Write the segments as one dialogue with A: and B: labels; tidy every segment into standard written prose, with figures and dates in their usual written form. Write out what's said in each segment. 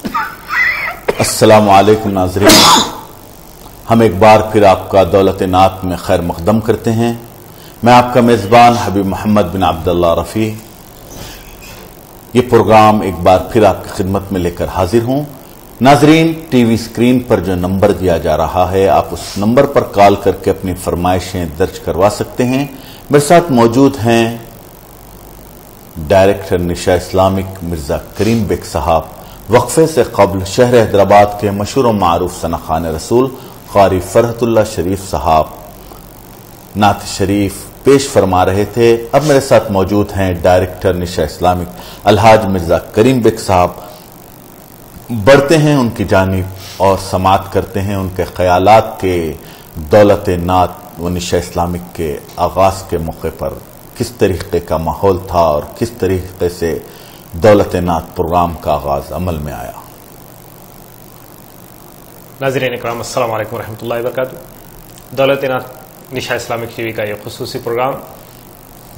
A: السلام علیکم ناظرین، ہم ایک بار پھر آپ کا دولت نعت میں خیر مقدم کرتے ہیں۔ میں آپ کا میزبان حبیب محمد بن عبداللہ رفیع یہ پروگرام ایک بار پھر آپ کی خدمت میں لے کر حاضر ہوں۔ ناظرین، ٹی وی اسکرین پر جو نمبر دیا جا رہا ہے، آپ اس نمبر پر کال کر کے اپنی فرمائشیں درج کروا سکتے ہیں۔ میرے ساتھ موجود ہیں ڈائریکٹر نشا اسلامک مرزا کریم بیگ صاحب، وقفے سے قبل شہر حیدرآباد کے مشہور و معروف ثناخان رسول قاری فرحت اللہ شریف صاحب نعت شریف پیش فرما رہے تھے۔ اب میرے ساتھ موجود ہیں ڈائریکٹر نشا اسلامک الحاج مرزا کریم بیگ صاحب۔ بڑھتے ہیں ان کی جانب اور سماعت کرتے ہیں ان کے خیالات کے دولت نعت و نشا اسلامک کے آغاز کے موقع پر کس طریقے کا ماحول تھا اور کس طریقے سے دولت نعت پروگرام کا آغاز عمل میں آیا۔
B: ناظرین اکرام، السلام علیکم ورحمۃ اللہ وبرکاتہ۔ دولت نعت نشا اسلامک ٹی وی کا یہ خصوصی پروگرام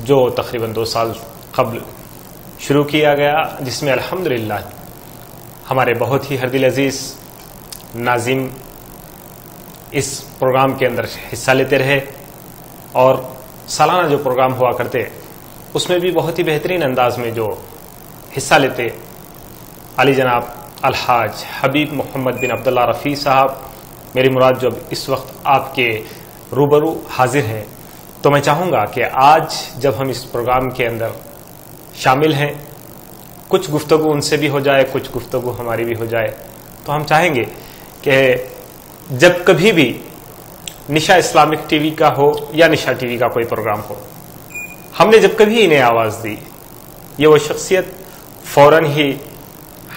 B: جو تقریباً 2 سال قبل شروع کیا گیا، جس میں الحمدللہ ہمارے بہت ہی ہردل عزیز ناظرین اس پروگرام کے اندر حصہ لیتے رہے، اور سالانہ جو پروگرام ہوا کرتے اس میں بھی بہت ہی بہترین انداز میں جو حصہ لیتے علی جناب الحاج حبیب محمد بن عبداللہ رفیع صاحب، میری مراد جو اس وقت آپ کے روبرو حاضر ہیں، تو میں چاہوں گا کہ آج جب ہم اس پروگرام کے اندر شامل ہیں، کچھ گفتگو ان سے بھی ہو جائے، کچھ گفتگو ہماری بھی ہو جائے، تو ہم چاہیں گے کہ جب کبھی بھی نشا اسلامک ٹی وی کا ہو یا نشا ٹی وی کا کوئی پروگرام ہو، ہم نے جب کبھی انہیں آواز دی، یہ وہ شخصیت فوراً ہی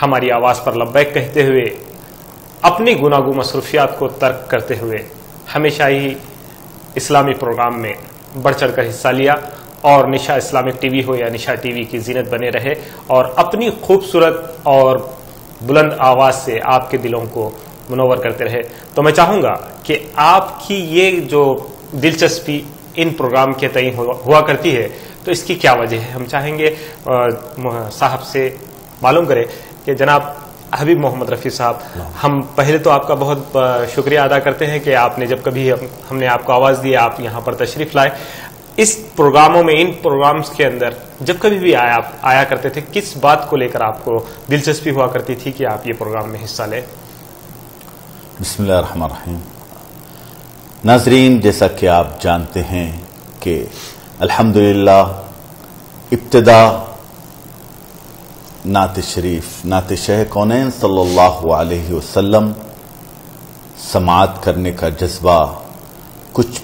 B: ہماری آواز پر لبیک کہتے ہوئے اپنی گناگو مصروفیات کو ترک کرتے ہوئے ہمیشہ ہی اسلامی پروگرام میں بڑھ چڑھ کر حصہ لیا، اور نشا اسلامک ٹی وی ہو یا نشا ٹی وی کی زینت بنے رہے، اور اپنی خوبصورت اور بلند آواز سے آپ کے دلوں کو منور کرتے رہے۔ تو میں چاہوں گا کہ آپ کی یہ جو دلچسپی ان پروگرام کے تئیں ہوا کرتی ہے، تو اس کی کیا وجہ ہے؟ ہم چاہیں گے صاحب سے معلوم کریں کہ جناب حبیب محمد رفیع صاحب، ہم پہلے تو آپ کا بہت شکریہ ادا کرتے ہیں کہ آپ نے جب کبھی ہم نے آپ کو آواز دی، آپ یہاں پر تشریف لائے۔ اس پروگراموں میں، ان پروگرامز کے اندر جب کبھی بھی آیا کرتے تھے، کس بات کو لے کر آپ کو دلچسپی ہوا کرتی تھی کہ آپ یہ پروگرام میں حصہ لیں؟
A: بسم اللہ الرحمن الرحیم۔ ناظرین، جیسا کہ آپ جانتے ہیں کہ الحمدللہ ابتدا نعت شریف، نعت شہ کونین صلی اللہ علیہ وسلم سماعت کرنے کا جذبہ، کچھ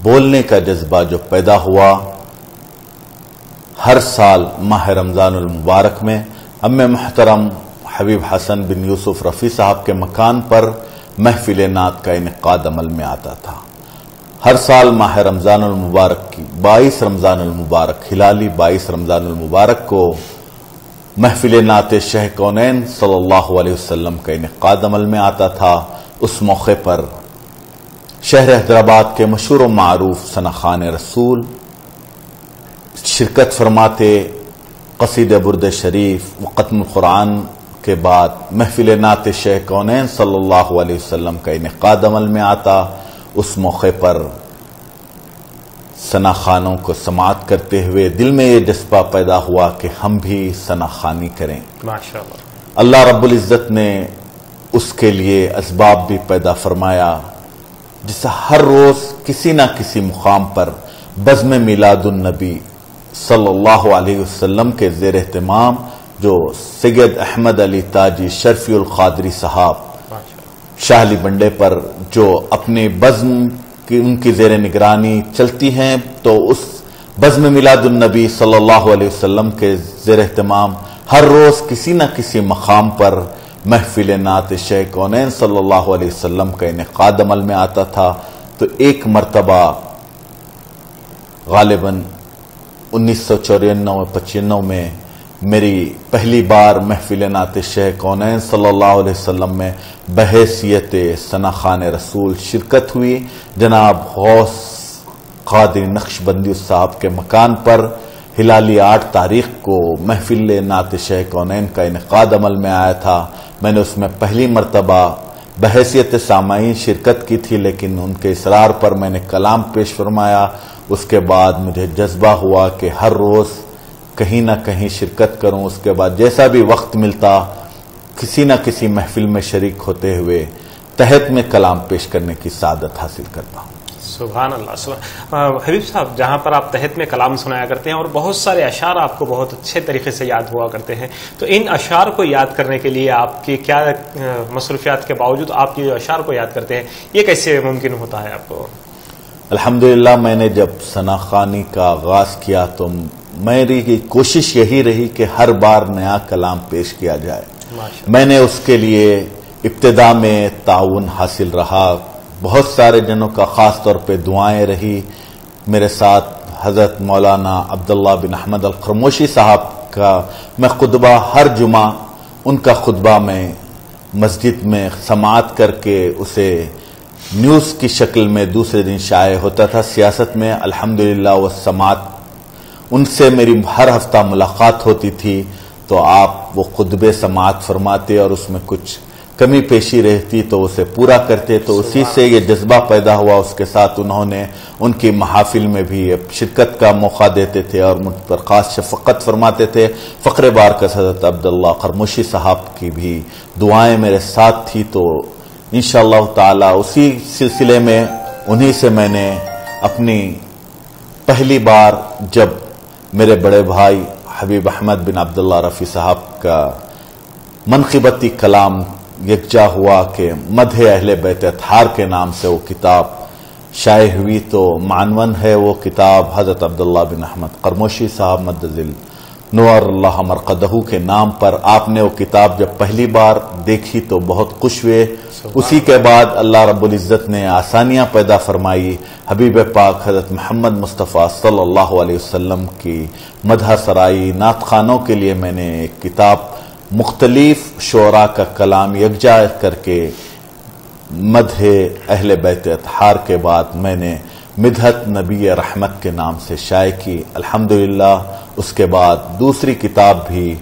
A: بولنے کا جذبہ جو پیدا ہوا، ہر سال ماہ رمضان المبارک میں ام محترم حبیب حسن بن یوسف رفیع صاحب کے مکان پر محفل نعت کا انعقاد عمل میں آتا تھا۔ ہر سال ماہ رمضان المبارک کی 22 رمضان المبارک، ہلالی 22 رمضان المبارک کو محفل نعت شہ کونین صلی اللہ علیہ وسلم کا انعقاد عمل میں آتا تھا۔ اس موقع پر شہر حیدرآباد کے مشہور و معروف ثناخان رسول شرکت فرماتے، قصیدہ برد شریف و ختم القرآن کے بعد محفل نعت شہ کونین صلی اللہ علیہ وسلم کا انعقاد عمل میں آتا۔ اس موقع پر ثناخانوں کو سماعت کرتے ہوئے دل میں یہ جذبہ پیدا ہوا کہ ہم بھی ثناخانی کریں۔
B: ماشاءاللہ،
A: اللہ رب العزت نے اس کے لیے اسباب بھی پیدا فرمایا، جسے ہر روز کسی نہ کسی مقام پر بزم میلاد النبی صلی اللہ علیہ وسلم کے زیر اہتمام جو سید احمد علی تاجی شرفی القادری صاحب شاہلی بنڈے پر جو اپنے بزم کی ان کی زیر نگرانی چلتی ہیں، تو اس بزم میلاد النبی صلی اللہ علیہ وسلم کے زیر اہتمام ہر روز کسی نہ کسی مقام پر محفل نعت شہ کونین صلی اللہ علیہ وسلم کا انعقاد عمل میں آتا تھا۔ تو ایک مرتبہ غالباً 1994-95 میں میری پہلی بار محفل نعت شہ کونین صلی اللہ علیہ وسلم میں بحیثیت ثناخان رسول شرکت ہوئی۔ جناب غوث قادری نقشبندی صاحب کے مکان پر ہلالی 8 تاریخ کو محفل نعت شہ کونین کا انعقاد عمل میں آیا تھا۔ میں نے اس میں پہلی مرتبہ بحیثیت سامعین شرکت کی تھی، لیکن ان کے اصرار پر میں نے کلام پیش فرمایا۔ اس کے بعد مجھے جذبہ ہوا کہ ہر روز کہیں نہ کہیں شرکت کروں۔ اس کے بعد جیسا بھی وقت ملتا کسی نہ کسی محفل میں شریک ہوتے ہوئے تحت میں کلام پیش کرنے کی سعادت حاصل کرتا ہوں۔
B: سبحان اللہ۔ حبیب صاحب، جہاں پر آپ تحت میں کلام سنایا کرتے ہیں اور بہت سارے اشعار آپ کو بہت اچھے طریقے سے یاد ہوا کرتے ہیں، تو ان اشعار کو یاد کرنے کے لیے آپ کی کیا مصروفیات کے باوجود آپ یہ اشعار کو یاد کرتے ہیں، یہ کیسے ممکن ہوتا ہے آپ کو؟
A: الحمدللہ میں نے جب ثنا خوانی کا آغاز کیا تو میری کوشش یہی رہی کہ ہر بار نیا کلام پیش کیا جائے۔ میں نے اس کے لیے ابتدا میں تعاون حاصل رہا، بہت سارے جنوں کا خاص طور پہ دعائیں رہی۔ میرے ساتھ حضرت مولانا عبداللہ بن احمد القرموشی صاحب کا میں خطبہ ہر جمعہ ان کا خطبہ میں مسجد میں سماعت کر کے اسے نیوز کی شکل میں دوسرے دن شائع ہوتا تھا سیاست میں۔ الحمدللہ وہ سماعت ان سے میری ہر ہفتہ ملاقات ہوتی تھی، تو آپ وہ خطبے سماعت فرماتے اور اس میں کچھ کمی پیشی رہتی تو اسے پورا کرتے، تو اسی سے یہ جذبہ پیدا ہوا۔ اس کے ساتھ انہوں نے ان کی محافل میں بھی شرکت کا موقع دیتے تھے اور مجھ پر خاص شفقت فرماتے تھے۔ فخر بارکس حضرت عبداللہ قرموشی صاحب کی بھی دعائیں میرے ساتھ تھی، تو انشاءاللہ تعالی اسی سلسلے میں انہی سے میں نے اپنی پہلی بار جب میرے بڑے بھائی حبیب احمد بن عبداللہ رفیع صاحب کا منقبتی کلام یکجا ہوا کہ مدح اہل بیت اطہار کے نام سے وہ کتاب شائع ہوئی، تو معنون ہے وہ کتاب حضرت عبداللہ بن احمد قرموشی صاحب مدذل نور اللہ مرقدہ کے نام پر۔ آپ نے وہ کتاب جب پہلی بار دیکھی تو بہت خوش ہوئے۔ اسی کے بعد اللہ رب العزت نے آسانیاں پیدا فرمائی۔ حبیب پاک حضرت محمد مصطفیٰ صلی اللہ علیہ وسلم کی مدح سرائی نعت خوانوں کے لیے میں نے ایک کتاب مختلف شعراء کا کلام یکجا کر کے مدح اہل بیت اطہار کے بعد میں نے مدحت نبی رحمت کے نام سے شائع کی۔ الحمدللہ اس کے بعد دوسری کتاب بھی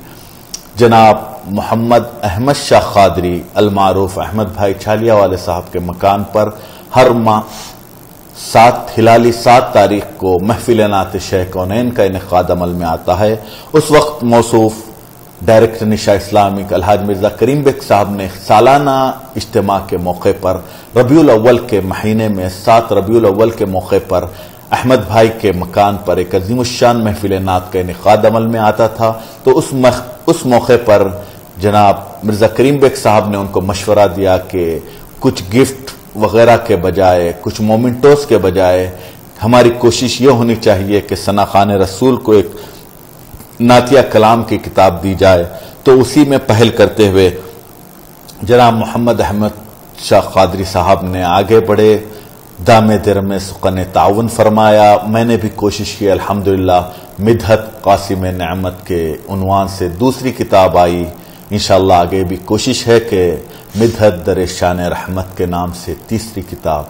A: جناب محمد احمد شاہ قادری المعروف احمد بھائی چھالیا والے صاحب کے مکان پر ہر ماہ 7 تاریخ کو محفل نعت شیخ کونین کا انعقاد عمل میں آتا ہے۔ اس وقت موصوف ڈائریکٹر نشاء اسلامک الحاج مرزا کریم بیگ صاحب نے سالانہ اجتماع کے موقع پر ربیع الاول کے مہینے میں 7 ربیع الاول کے موقع پر احمد بھائی کے مکان پر ایک عظیم الشان محفل نعت کا انعقاد عمل میں آتا تھا، تو اس موقع پر جناب مرزا کریم بیگ صاحب نے ان کو مشورہ دیا کہ کچھ گفٹ وغیرہ کے بجائے، کچھ مومنٹوز کے بجائے ہماری کوشش یہ ہونی چاہیے کہ ثنا خوان رسول کو ایک نعتیہ کلام کی کتاب دی جائے۔ تو اسی میں پہل کرتے ہوئے جناب محمد احمد شاہ قادری صاحب نے آگے بڑھے، دام در میں سخن تعاون فرمایا۔ میں نے بھی کوشش کی، الحمدللہ مدحت قاسم نعمت کے عنوان سے دوسری کتاب آئی۔ انشاءاللہ آگے بھی کوشش ہے کہ مدحت در شان رحمت کے نام سے تیسری کتاب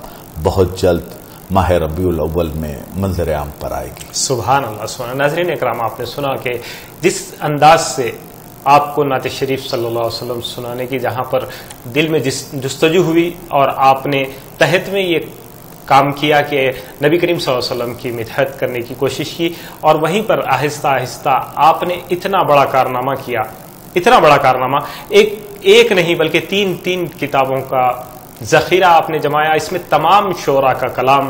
A: بہت جلد ماہ ربیع الاول میں منظر عام پر آئے گی۔
B: سبحان اللہ، سبحان اللہ۔ ناظرین اکرام، آپ نے سنا کہ جس انداز سے آپ کو نعت شریف صلی اللہ علیہ وسلم سنانے کی جہاں پر دل میں جستجو ہوئی اور آپ نے تحت میں یہ کام کیا کہ نبی کریم صلی اللہ علیہ وسلم کی مدحت کرنے کی کوشش کی، اور وہیں پر آہستہ آہستہ آپ نے اتنا بڑا کارنامہ کیا، اتنا بڑا کارنامہ، ایک نہیں بلکہ تین کتابوں کا ذخیرہ آپ نے جمایا۔ اس میں تمام شعراء کا کلام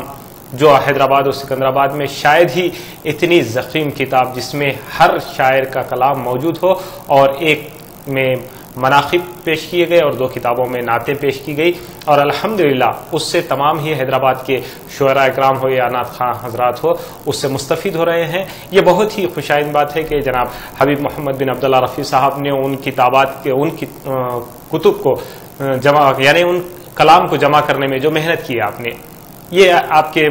B: جو حیدرآباد اور سکندرآباد میں شاید ہی اتنی ضخیم کتاب جس میں ہر شاعر کا کلام موجود ہو، اور ایک میں مناقب پیش کیے گئے اور 2 کتابوں میں نعتیں پیش کی گئی، اور الحمدللہ اس سے تمام ہی حیدرآباد کے شعراء اکرام ہو یا نعت خواں حضرات ہو اس سے مستفید ہو رہے ہیں۔ یہ بہت ہی خوشائن بات ہے کہ جناب حبیب محمد بن عبداللہ رفیع صاحب نے ان کتابات کے ان کتب کو جمع، یعنی ان کلام کو جمع کرنے میں جو محنت کی آپ نے، یہ آپ کے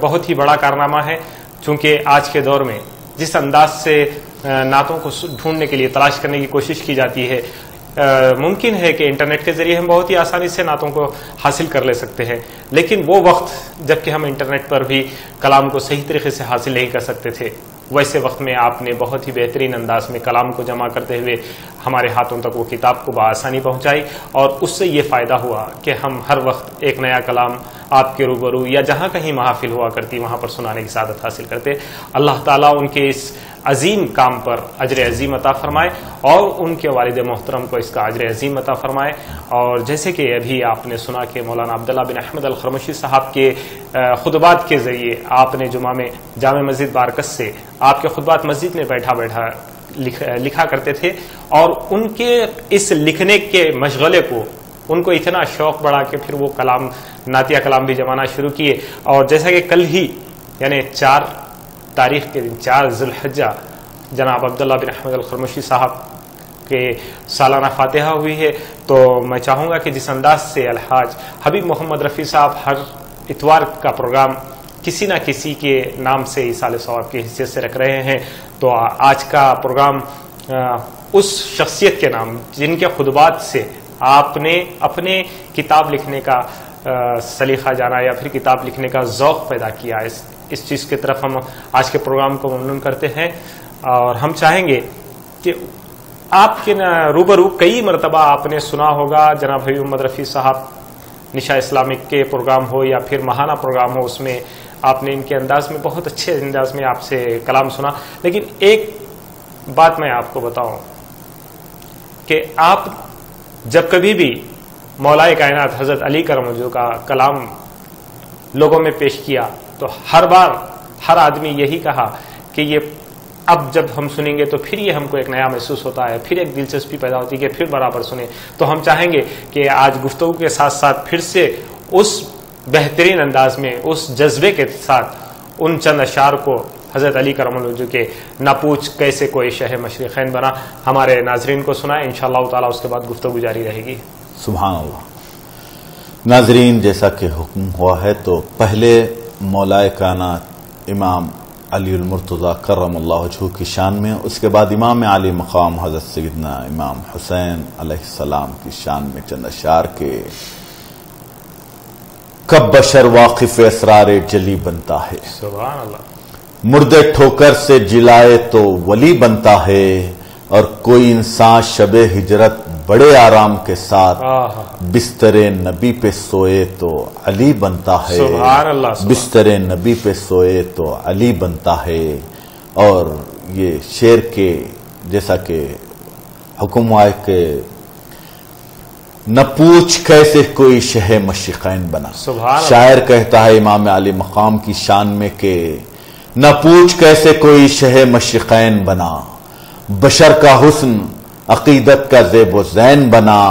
B: بہت ہی بڑا کارنامہ ہے۔ چونکہ آج کے دور میں جس انداز سے نعتوں کو ڈھونڈنے کے لیے تلاش کرنے کی کوشش کی جاتی ہے، ممکن ہے کہ انٹرنیٹ کے ذریعے ہم بہت ہی آسانی سے نعتوں کو حاصل کر لے سکتے ہیں، لیکن وہ وقت جب کہ ہم انٹرنیٹ پر بھی کلام کو صحیح طریقے سے حاصل نہیں کر سکتے تھے، ویسے وقت میں آپ نے بہت ہی بہترین انداز میں کلام کو جمع کرتے ہوئے ہمارے ہاتھوں تک وہ کتاب کو بآسانی پہنچائی، اور اس سے یہ فائدہ ہوا کہ ہم ہر وقت ایک نیا کلام آپ کے روبرو یا جہاں کہیں محافل ہوا کرتی وہاں پر سنانے کی سعادت حاصل کرتے۔ اللہ تعالیٰ ان کے اس عظیم کام پر اجر عظیم عطا فرمائے، اور ان کے والد محترم کو اس کا اجر عظیم عطا فرمائے۔ اور جیسے کہ ابھی آپ نے سنا کہ مولانا عبداللہ بن احمد الخرمشی صاحب کے خطبات کے ذریعے آپ نے جمعہ میں جامع مسجد بارکس سے آپ کے خطبات مسجد میں بیٹھا بیٹھا لکھا کرتے تھے، اور ان کے اس لکھنے کے مشغلے کو ان کو اتنا شوق بڑھا کہ پھر وہ کلام نعتیہ کلام بھی جمانا شروع کیے۔ اور جیسا کہ کل ہی یعنی 4 تاریخ کے دن 4 ذی الحجہ جناب عبداللہ بن احمد الخرمشی صاحب کے سالانہ فاتحہ ہوئی ہے، تو میں چاہوں گا کہ جس انداز سے الحاج حبیب محمد رفیع صاحب ہر اتوار کا پروگرام کسی نہ کسی کے نام سے ایصال ثواب کی حیثیت سے رکھ رہے ہیں، تو آج کا پروگرام اس شخصیت کے نام جن کے خطبات سے آپ نے اپنے کتاب لکھنے کا سلیقہ جانا یا پھر کتاب لکھنے کا ذوق پیدا کیا، اس چیز کی طرف ہم آج کے پروگرام کو ممنون کرتے ہیں۔ اور ہم چاہیں گے کہ آپ کے روبرو کئی مرتبہ آپ نے سنا ہوگا جناب حبیب محمد رفیع صاحب نشا اسلامک کے پروگرام ہو یا پھر ماہانہ پروگرام ہو، اس میں آپ نے ان کے انداز میں بہت اچھے انداز میں آپ سے کلام سنا، لیکن ایک بات میں آپ کو بتاؤں کہ آپ جب کبھی بھی مولائے کائنات حضرت علی کرم وجہہ کا کلام لوگوں میں پیش کیا تو ہر بار ہر آدمی یہی کہا کہ یہ اب جب ہم سنیں گے تو پھر یہ ہم کو ایک نیا محسوس ہوتا ہے، پھر ایک دلچسپی پیدا ہوتی ہے کہ پھر برابر سنیں۔ تو ہم چاہیں گے کہ آج گفتگو کے ساتھ ساتھ پھر سے اس بہترین انداز میں اس جذبے کے ساتھ ان چند اشعار کو حضرت علی کرم اللہ وجہہ کے نہ پوچھ کیسے کوئی شہ مشرقین بنا ہمارے ناظرین کو سنائیں، انشاءاللہ تعالی اس کے بعد گفتگو جاری رہے گی۔
A: سبحان اللہ۔ ناظرین، جیسا کہ حکم ہوا ہے تو پہلے مولائے کائنات امام علی المرتضیٰ کرم اللہ وجہہ کی شان میں، اس کے بعد امام علی مقام حضرت سیدنا امام حسین علیہ السلام کی شان میں چند اشعار کے کب بشر واقف اسرار جلی بنتا ہے،
B: سبحان اللہ،
A: مردے ٹھوکر سے جلائے تو ولی بنتا ہے، اور کوئی انسان شب ہجرت بڑے آرام کے ساتھ بستر نبی پہ سوئے تو علی بنتا ہے،
B: سبحان اللہ،
A: بستر نبی پہ سوئے تو علی بنتا ہے۔ اور یہ شعر کے جیسا کہ حکم آئے کہ نہ پوچھ کیسے کوئی شہ مشرقین بنا، شاعر کہتا ہے امام علی مقام کی شان میں کہ نہ پوچھ کیسے کوئی شہ مشرقین بنا، بشر کا حسن عقیدت کا زیب و زین بنا،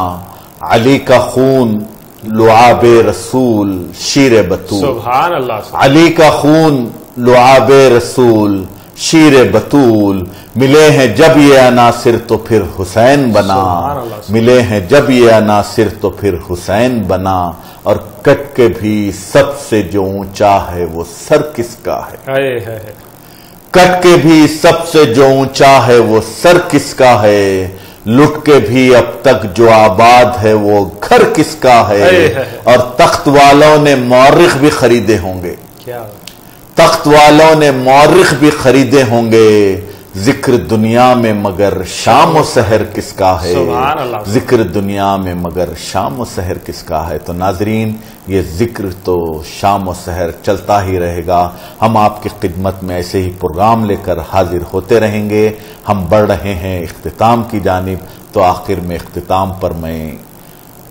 A: علی کا خون لعاب رسول شیر بطول،
B: سبحان اللہ،
A: علی کا خون لعاب رسول شیر بطول، ملے ہیں جب یہ عناصر تو پھر حسین بنا، ملے ہیں جب یہ عناصر تو پھر حسین بنا، اور کٹ کے بھی سب سے جو اونچا ہے وہ سر کس کا ہے، کٹ کے بھی سب سے جو اونچا ہے وہ سر کس کا ہے، لٹ کے بھی اب تک جو آباد ہے وہ گھر کس کا ہے، اور تخت والوں نے مورخ بھی خریدے ہوں گے، تخت والوں نے مورخ بھی خریدے ہوں گے، ذکر دنیا میں مگر شام و سحر کس کا ہے، ذکر دنیا میں مگر شام و سحر کس کا ہے۔ تو ناظرین، یہ ذکر تو شام و سحر چلتا ہی رہے گا، ہم آپ کی خدمت میں ایسے ہی پروگرام لے کر حاضر ہوتے رہیں گے۔ ہم بڑھ رہے ہیں اختتام کی جانب، تو آخر میں اختتام پر میں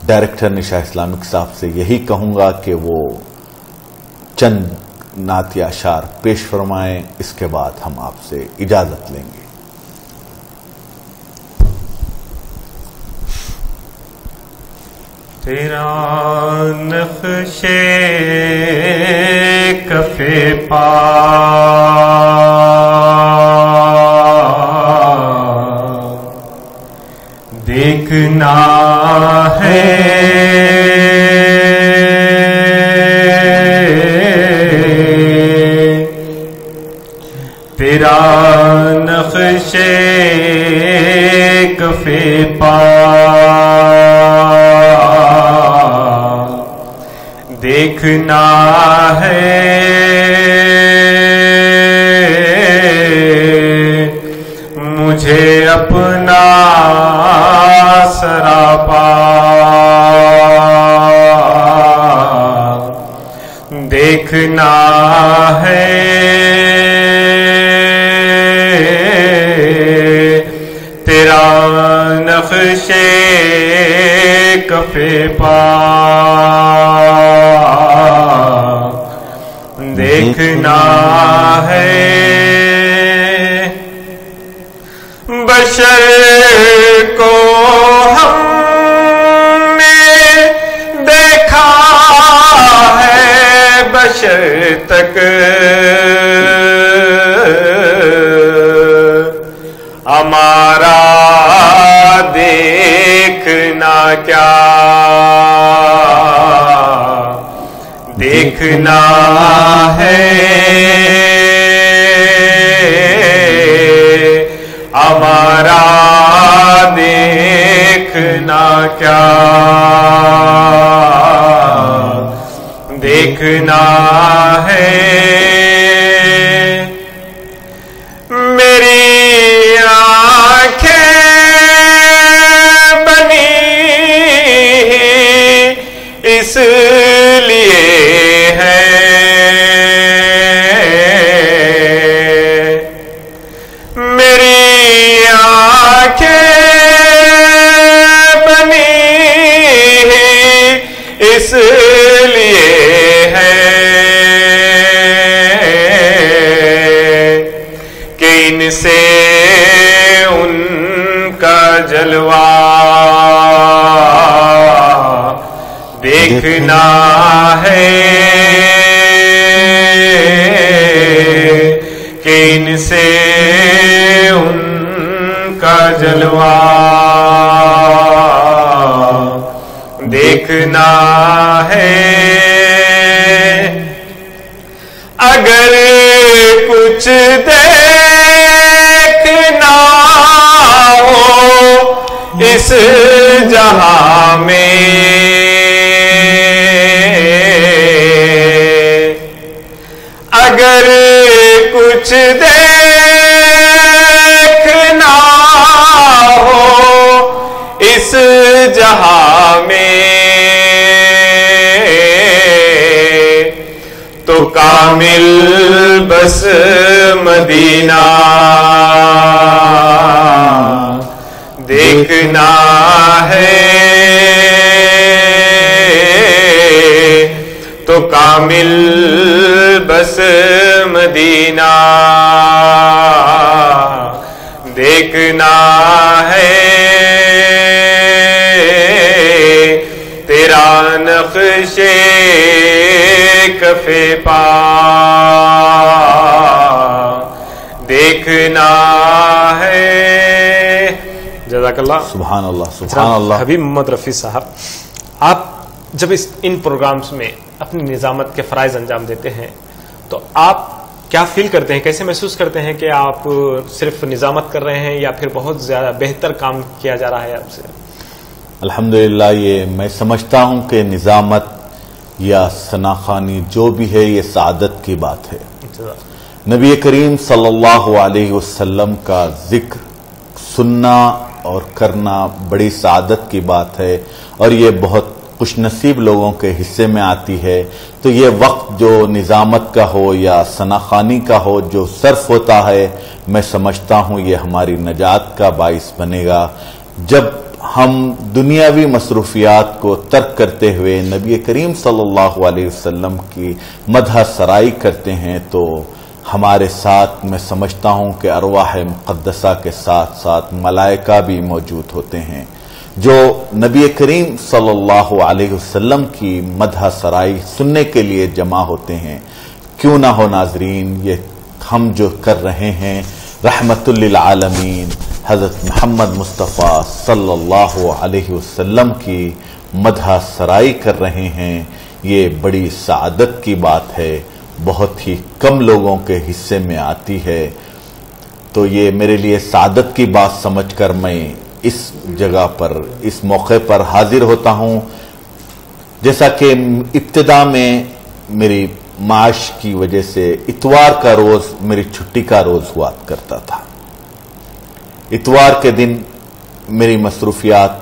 A: ڈائریکٹر نشا اسلامک صاحب سے یہی کہوں گا کہ وہ چند نعتیہ اشعار پیش فرمائیں، اس کے بعد ہم آپ سے اجازت لیں گے۔
B: تیرا نقش کف پا دیکھنا ہے، تیرا نقش کف پا دیکھنا ہے، دیکھنا ہے تیرا نقشے کف پا، دیکھنا ہے بشر کو ہم نے دیکھا ہے بشر تک ہمارا دیکھنا کیا، دیکھنا ہے ہمارا دیکھنا کیا، دیکھنا ہے میری آنکھیں بنی اس لیے ہے، میری آنکھیں بنی اس لیے ہے کہ ان سے ان کا جلوہ دیکھنا ہے، کہ ان سے ان کا جلوہ دیکھنا ہے، اگر کچھ دیکھنا ہو اس جہاں میں، اگر کچھ دیکھنا ہو اس جہاں میں تو کامل بس مدینہ دیکھنا ہے، تو کامل بس مدینہ دیکھنا ہے، تیرا نقشے کف پا دیکھنا ہے۔ جزاک اللہ،
A: سبحان اللہ، سبحان اللہ۔
B: حبیب محمد رفیع صاحب، آپ جب ان پروگرامز میں اپنی نظامت کے فرائض انجام دیتے ہیں تو آپ کیا فیل کرتے ہیں، کیسے محسوس کرتے ہیں کہ آپ صرف نظامت کر رہے ہیں یا پھر بہت زیادہ بہتر کام کیا جا رہا ہے آپ سے؟
A: الحمدللہ، یہ میں سمجھتا ہوں کہ نظامت یا ثناخوانی جو بھی ہے یہ سعادت کی بات ہے۔ نبی کریم صلی اللہ علیہ وسلم کا ذکر سننا اور کرنا بڑی سعادت کی بات ہے، اور یہ بہت خوش نصیب لوگوں کے حصے میں آتی ہے۔ تو یہ وقت جو نظامت کا ہو یا ثناخوانی کا ہو جو صرف ہوتا ہے، میں سمجھتا ہوں یہ ہماری نجات کا باعث بنے گا۔ جب ہم دنیاوی مصروفیات کو ترک کرتے ہوئے نبی کریم صلی اللہ علیہ وسلم کی مدح سرائی کرتے ہیں تو ہمارے ساتھ میں سمجھتا ہوں کہ ارواح مقدسہ کے ساتھ ساتھ ملائکہ بھی موجود ہوتے ہیں جو نبی کریم صلی اللہ علیہ وسلم کی مدح سرائی سننے کے لیے جمع ہوتے ہیں۔ کیوں نہ ہو ناظرین، یہ ہم جو کر رہے ہیں رحمت للعالمین حضرت محمد مصطفیٰ صلی اللہ علیہ وسلم کی مدح سرائی کر رہے ہیں، یہ بڑی سعادت کی بات ہے، بہت ہی کم لوگوں کے حصے میں آتی ہے۔ تو یہ میرے لیے سعادت کی بات سمجھ کر میں اس جگہ پر اس موقع پر حاضر ہوتا ہوں۔ جیسا کہ ابتدا میں میری معاش کی وجہ سے اتوار کا روز میری چھٹی کا روز ہوا کرتا تھا۔ اتوار کے دن میری مصروفیات،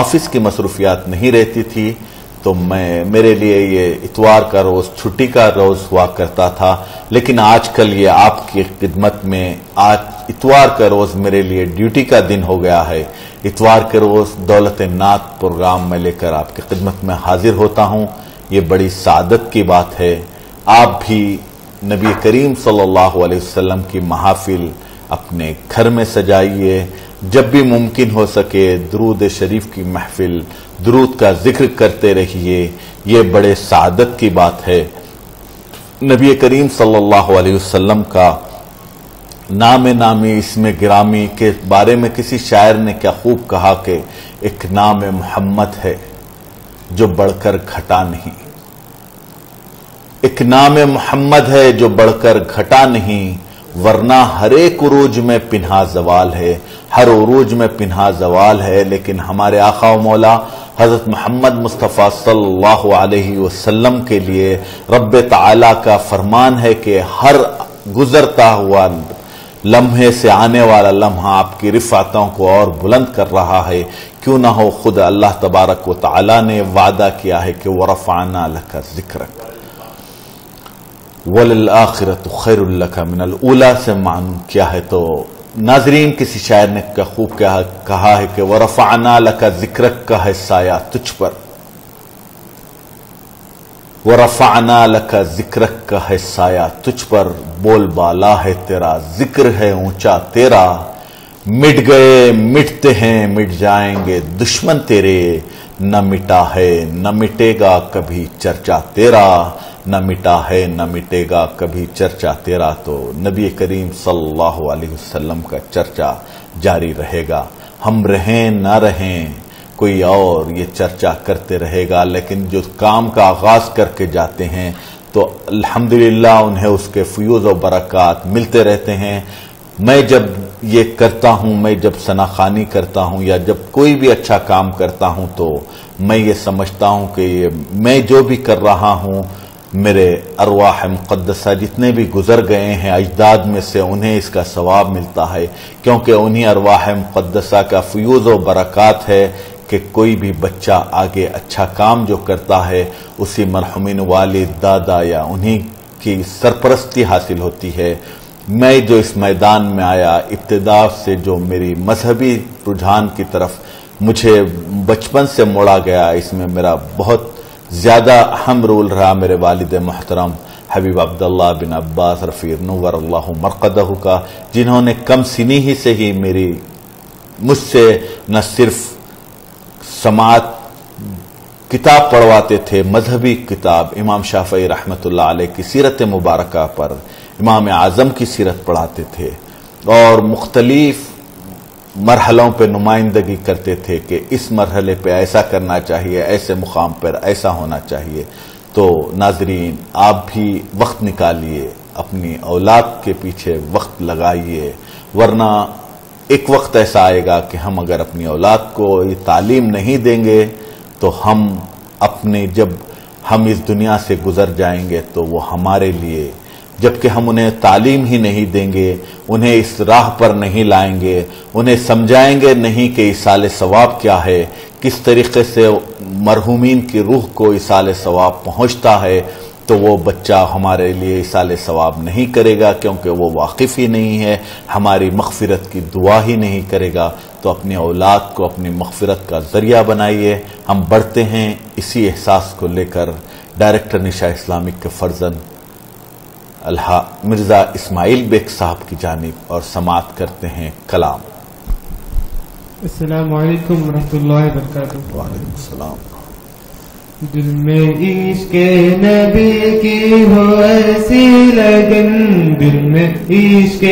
A: آفس کی مصروفیات نہیں رہتی تھی، تو میرے لیے یہ اتوار کا روز چھٹی کا روز ہوا کرتا تھا، لیکن آج کل یہ آپ کی خدمت میں آج اتوار کا روز میرے لیے ڈیوٹی کا دن ہو گیا ہے۔ اتوار کے روز دولت نعت پروگرام میں لے کر آپ کی خدمت میں حاضر ہوتا ہوں، یہ بڑی سعادت کی بات ہے۔ آپ بھی نبی کریم صلی اللہ علیہ وسلم کی محافل اپنے گھر میں سجائیے، جب بھی ممکن ہو سکے درود شریف کی محفل، درود کا ذکر کرتے رہیے، یہ بڑے سعادت کی بات ہے۔ نبی کریم صلی اللہ علیہ وسلم کا نام نامی اسم گرامی کے بارے میں کسی شاعر نے کیا خوب کہا کہ ایک نام محمد ہے جو بڑھ کر گھٹا نہیں، ایک نام محمد ہے جو بڑھ کر گھٹا نہیں، ورنہ ہر ایک عروج میں پنہا زوال ہے، ہر عروج میں پنہا زوال ہے۔ لیکن ہمارے آقا و مولا حضرت محمد مصطفیٰ صلی اللہ علیہ وسلم کے لیے رب تعالی کا فرمان ہے کہ ہر گزرتا ہوا لمحے سے آنے والا لمحہ آپ کی رفعتوں کو اور بلند کر رہا ہے، کیوں نہ ہو خود اللہ تبارک و تعالی نے وعدہ کیا ہے کہ وَرَفَعْنَا لَكَ ذِكْرَكَ وَلِلْآخِرَةُ خَيْرٌ لَكَ مِنَ الْأُولَى سے معلوم کیا ہے۔ تو ناظرین کسی شاعر نے خوب کہا ہے کہ وَرَفَعْنَا لَكَ ذِكْرَكَ کا ہے سایہ تجھ پر، وَرَفَعْنَا لَكَ ذِكْرَكَ کا ہے سایہ تجھ پر، بول بالا ہے تیرا ذکر ہے اونچا تیرا، مٹ گئے مٹتے ہیں مٹ جائیں گے دشمن تیرے، نہ مٹا ہے نہ مٹے گا کبھی چرچا تیرا، نہ مٹا ہے نہ مٹے گا کبھی چرچا تیرا۔ تو نبی کریم صلی اللہ علیہ وسلم کا چرچا جاری رہے گا، ہم رہیں نہ رہیں کوئی اور یہ چرچا کرتے رہے گا، لیکن جو کام کا آغاز کر کے جاتے ہیں تو الحمدللہ انہیں اس کے فیوز و برکات ملتے رہتے ہیں۔ میں جب یہ کرتا ہوں، میں جب ثناخوانی کرتا ہوں یا جب کوئی بھی اچھا کام کرتا ہوں تو میں یہ سمجھتا ہوں کہ یہ میں جو بھی کر رہا ہوں میرے ارواح مقدسہ جتنے بھی گزر گئے ہیں اجداد میں سے انہیں اس کا ثواب ملتا ہے، کیونکہ انہی ارواح مقدسہ کا فیوز و برکات ہے کہ کوئی بھی بچہ آگے اچھا کام جو کرتا ہے اسی مرحومین والد دادا یا انہی کی سرپرستی حاصل ہوتی ہے۔ میں جو اس میدان میں آیا ابتدا سے جو میری مذہبی رجحان کی طرف مجھے بچپن سے موڑا گیا، اس میں میرا بہت زیادہ اہم رول رہا میرے والد محترم حبیب عبداللہ بن عباس رفیع نور اللہ مرقدہ کا، جنہوں نے کم سنی ہی سے ہی مجھ سے نہ صرف سماعت کتاب پڑھواتے تھے، مذہبی کتاب امام شافعی رحمۃ اللہ علیہ کی سیرت مبارکہ پر امام اعظم کی سیرت پڑھاتے تھے، اور مختلف مرحلوں پہ نمائندگی کرتے تھے کہ اس مرحلے پہ ایسا کرنا چاہیے، ایسے مقام پر ایسا ہونا چاہیے۔ تو ناظرین آپ بھی وقت نکالیے، اپنی اولاد کے پیچھے وقت لگائیے، ورنہ ایک وقت ایسا آئے گا کہ ہم اگر اپنی اولاد کو یہ تعلیم نہیں دیں گے تو جب ہم اس دنیا سے گزر جائیں گے تو وہ ہمارے لیے، جبکہ ہم انہیں تعلیم ہی نہیں دیں گے، انہیں اس راہ پر نہیں لائیں گے، انہیں سمجھائیں گے نہیں کہ ایصال ثواب کیا ہے، کس طریقے سے مرحومین کی روح کو ایصال ثواب پہنچتا ہے، تو وہ بچہ ہمارے لیے ایصال ثواب نہیں کرے گا، کیونکہ وہ واقف ہی نہیں ہے، ہماری مغفرت کی دعا ہی نہیں کرے گا۔ تو اپنی اولاد کو اپنی مغفرت کا ذریعہ بنائیے۔ ہم بڑھتے ہیں اسی احساس کو لے کر ڈائریکٹر نشا اسلامک کے فرزند مرزا اسماعیل بیگ صاحب کی جانب اور سماعت کرتے ہیں کلام۔
C: السلام علیکم ورحمۃ اللہ وبرکاتہ۔
A: وعلیکم السلام۔
C: دل میں عشق نبی کی ہو ایسی لگن، دل میں عشق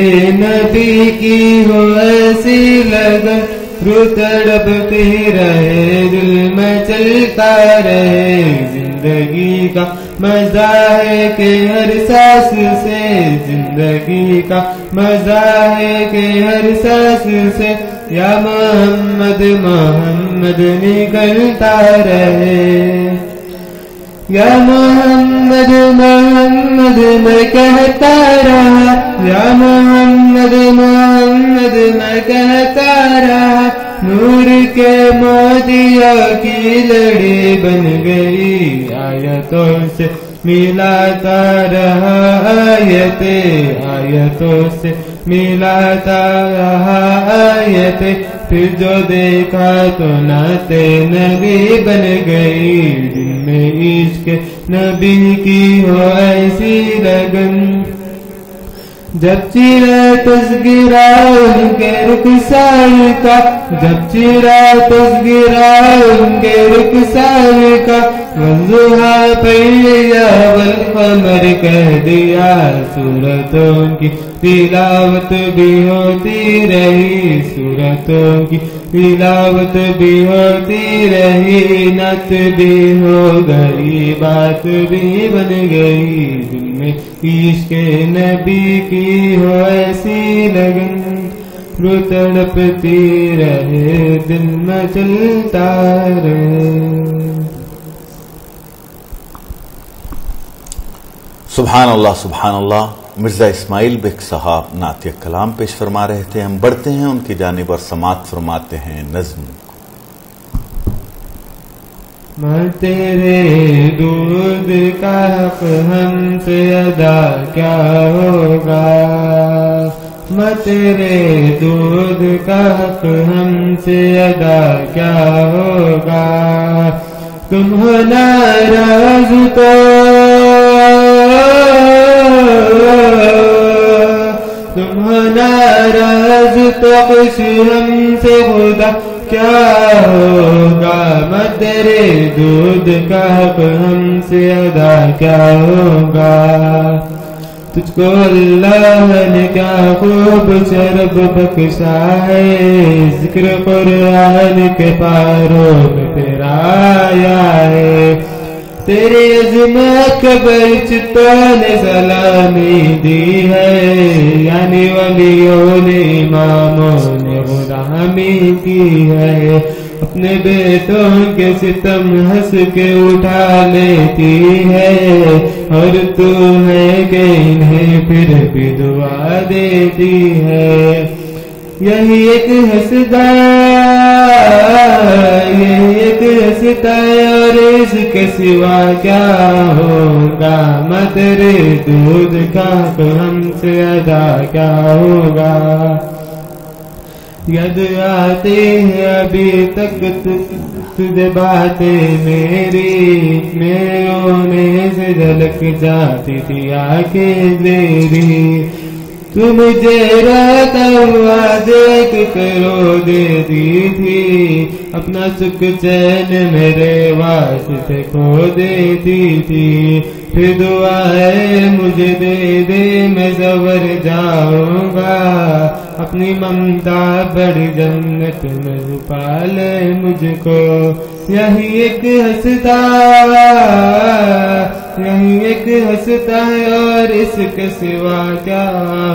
C: نبی کی ہو ایسی لگن، روح تڑپتی رہے دل میں چلتا رہے، زندگی کا مزہ ہے کہ ہر سانس سے، زندگی کا مزہ ہے کہ ہر سانس سے، یا محمد محمد نکلتا رہے، یا محمد محمد میں کہتا رہا، یا محمد محمد میں کہتا رہا، نور کے مودیوں کی لڑی بن گئی، آیتوں سے ملاتا رہا آیتیں، آیتوں سے ملاتا رہا آیتیں، پھر جو دیکھا تو نعت نبی بن گئی، دل میں عشق نبی کی ہو ایسی لگن، جب چیرا تذکرہ ان کے رخسار کا، جب چیرا تذکرہ ان کے رخسار کا، والضحیٰ پڑھیا والقمر کہہ دیا، سورتوں کی تلاوت بھی ہوتی رہی، سورتوں کی تلاوت بھی ہوتی رہی، نعت بھی ہو گئی، بات بھی بن گئی، دل میں عشق نبی کی ہو ایسی لگن، رو تڑپتی رہے دل میں چلتا رہے۔
A: سبحان اللہ سبحان اللہ۔ مرزا اسماعیل بیگ صاحب نعتیہ کلام پیش فرما رہے تھے، ہم بڑھتے ہیں ان کی جانب اور سماعت فرماتے ہیں نظم۔
C: میں تیرے دودھ کا حق ہم سے ادا کیا ہوگا، میں تیرے دودھ کا حق ہم سے ادا کیا ہوگا، تم ہو ناراض تو تم ہو ناراض تو خوش ہم سے خدا کیا ہوگا، میں تیرے دودھ کا حق ہم سے ادا کیا ہوگا، تجھ کو اللہ نے کیا خوب شرف بخشا ہے، ذکر قرآن کے پاروں میں تیرا آیا ہے، تیری عظمت کے بچتوں نے سلامی دی ہے، یعنی ولیوں نے اماموں نے غلامی کی ہے، اپنے بیٹوں کے ستم ہنس کے اٹھا لیتی ہے، اور تو ہے کہ انہیں پھر بھی دعا دیتی ہے، یہی ایک ہنستا یہی ایک ہنستا اور اس کے سوا کیا ہوگا، میں تیرے دودھ کا ہم سے ادا کیا ہوگا، یاد آتی ہے ابھی تک تجھے باتیں میری، میرے رونے سے جھلک جاتی تھی آنکھیں تیری، تو مجھے روتا ہوا دیکھ کر رو دیتی تھی، اپنا سکھ چین میرے واسطے کھو دیتی تھی، پھر دعائیں مجھے دے دے میں سنور جاؤں گا، اپنی ممتا بڑی جنت میں چھپا لے مجھ کو، یہی ایک ہنستا یہی ایک ہنستا ہے اور اس کے سوا کیا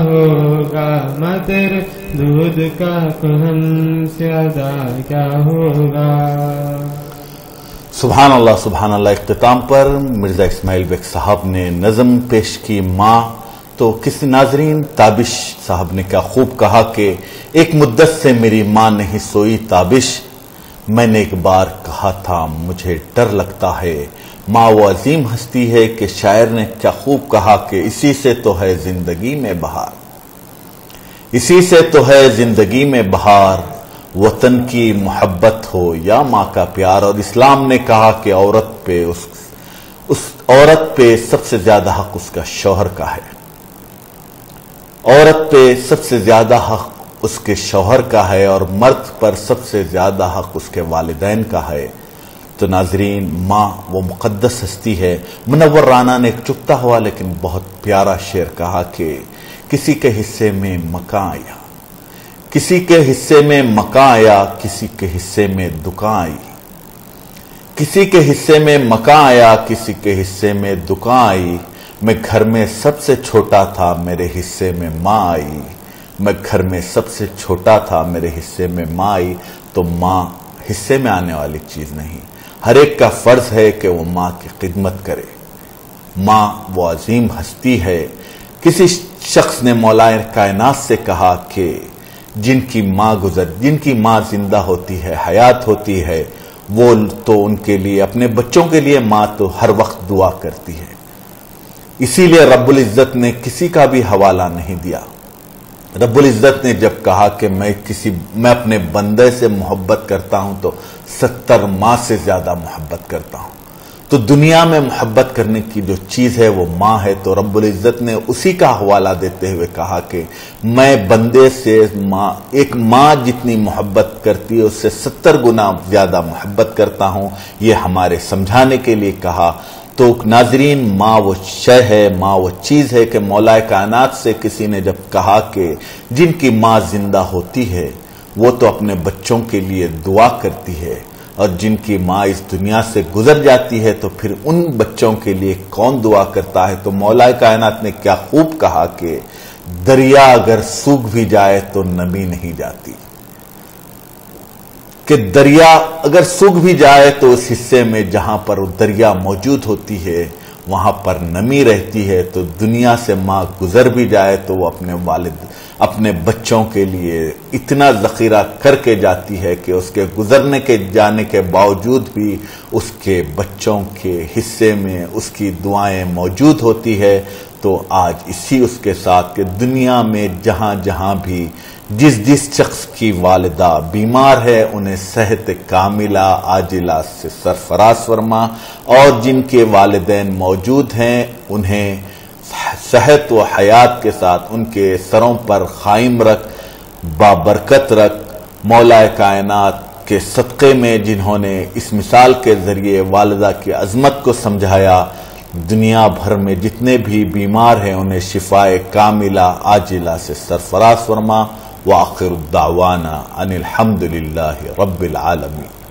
C: ہوگا، میں تیرے دودھ کا ہم سے ادا کیا ہوگا۔
A: سبحان اللہ سبحان اللہ۔ اختتام پر مرزا اسماعیل بیگ صاحب نے نظم پیش کی ماں، تو کسی ناظرین تابش صاحب نے کیا خوب کہا کہ ایک مدت سے میری ماں نہیں سوئی تابش، میں نے ایک بار کہا تھا مجھے ڈر لگتا ہے، ماں وہ عظیم ہستی ہے کہ شاعر نے کیا خوب کہا کہ اسی سے تو ہے زندگی میں بہار، اسی سے تو ہے زندگی میں بہار، وطن کی محبت ہو یا ماں کا پیار۔ اور اسلام نے کہا کہ عورت پہ اس عورت پہ سب سے زیادہ حق اس کا شوہر کا ہے، عورت پہ سب سے زیادہ حق اس کے شوہر کا ہے، اور مرد پر سب سے زیادہ حق اس کے والدین کا ہے۔ تو ناظرین، ماں وہ مقدس ہستی ہے۔ منور رانا نے ایک چپتا ہوا لیکن بہت پیارا شعر کہا کہ کسی کے حصے میں مکاں آیا، کسی کے حصے میں مکاں آیا، کسی کے حصے میں دکان آئی، کسی کے حصے میں مکاں آیا، کسی کے حصے میں دکان آئی، میں گھر میں سب سے چھوٹا تھا میرے حصے میں ماں آئی، میں گھر میں سب سے چھوٹا تھا میرے حصے میں ماں آئی۔ تو ماں حصے میں آنے والی چیز نہیں، ہر ایک کا فرض ہے کہ وہ ماں کی خدمت کرے۔ ماں وہ عظیم ہستی ہے۔ کسی شخص نے مولا کائنات سے کہا کہ جن کی ماں زندہ ہوتی ہے، حیات ہوتی ہے، وہ تو ان کے لیے، اپنے بچوں کے لیے ماں تو ہر وقت دعا کرتی ہے۔ اسی لیے رب العزت نے کسی کا بھی حوالہ نہیں دیا۔ رب العزت نے جب کہا کہ میں اپنے بندے سے محبت کرتا ہوں تو 70 ماں سے زیادہ محبت کرتا ہوں، تو دنیا میں محبت کرنے کی جو چیز ہے وہ ماں ہے، تو رب العزت نے اسی کا حوالہ دیتے ہوئے کہا کہ میں بندے سے ایک ماں جتنی محبت کرتی ہے اس سے 70 گنا زیادہ محبت کرتا ہوں۔ یہ ہمارے سمجھانے کے لیے کہا۔ تو ناظرین، ماں وہ شے ہے، ماں وہ چیز ہے کہ مولا کائنات سے کسی نے جب کہا کہ جن کی ماں زندہ ہوتی ہے وہ تو اپنے بچوں کے لیے دعا کرتی ہے، اور جن کی ماں اس دنیا سے گزر جاتی ہے تو پھر ان بچوں کے لیے کون دعا کرتا ہے؟ تو مولا کائنات نے کیا خوب کہا کہ دریا اگر سوکھ بھی جائے تو نمی نہیں جاتی، کہ دریا اگر سوکھ بھی جائے تو اس حصے میں جہاں پر دریا موجود ہوتی ہے وہاں پر نمی رہتی ہے۔ تو دنیا سے ماں گزر بھی جائے تو وہ اپنے بچوں کے لیے اتنا ذخیرہ کر کے جاتی ہے کہ اس کے جانے کے باوجود بھی اس کے بچوں کے حصے میں اس کی دعائیں موجود ہوتی ہے۔ تو آج اسی اس کے ساتھ کہ دنیا میں جہاں جہاں بھی جس شخص کی والدہ بیمار ہے انہیں صحت کاملہ عاجلہ سے سرفراز فرما، اور جن کے والدین موجود ہیں انہیں صحت و حیات کے ساتھ ان کے سروں پر قائم رکھ، بابرکت رکھ۔ مولا کائنات کے صدقے میں جنہوں نے اس مثال کے ذریعے والدہ کی عظمت کو سمجھایا، دنیا بھر میں جتنے بھی بیمار ہیں انہیں شفائے کاملہ عاجلہ سے سرفراز فرما۔ وآخر الدعوانا ان الحمد للہ رب العالمین۔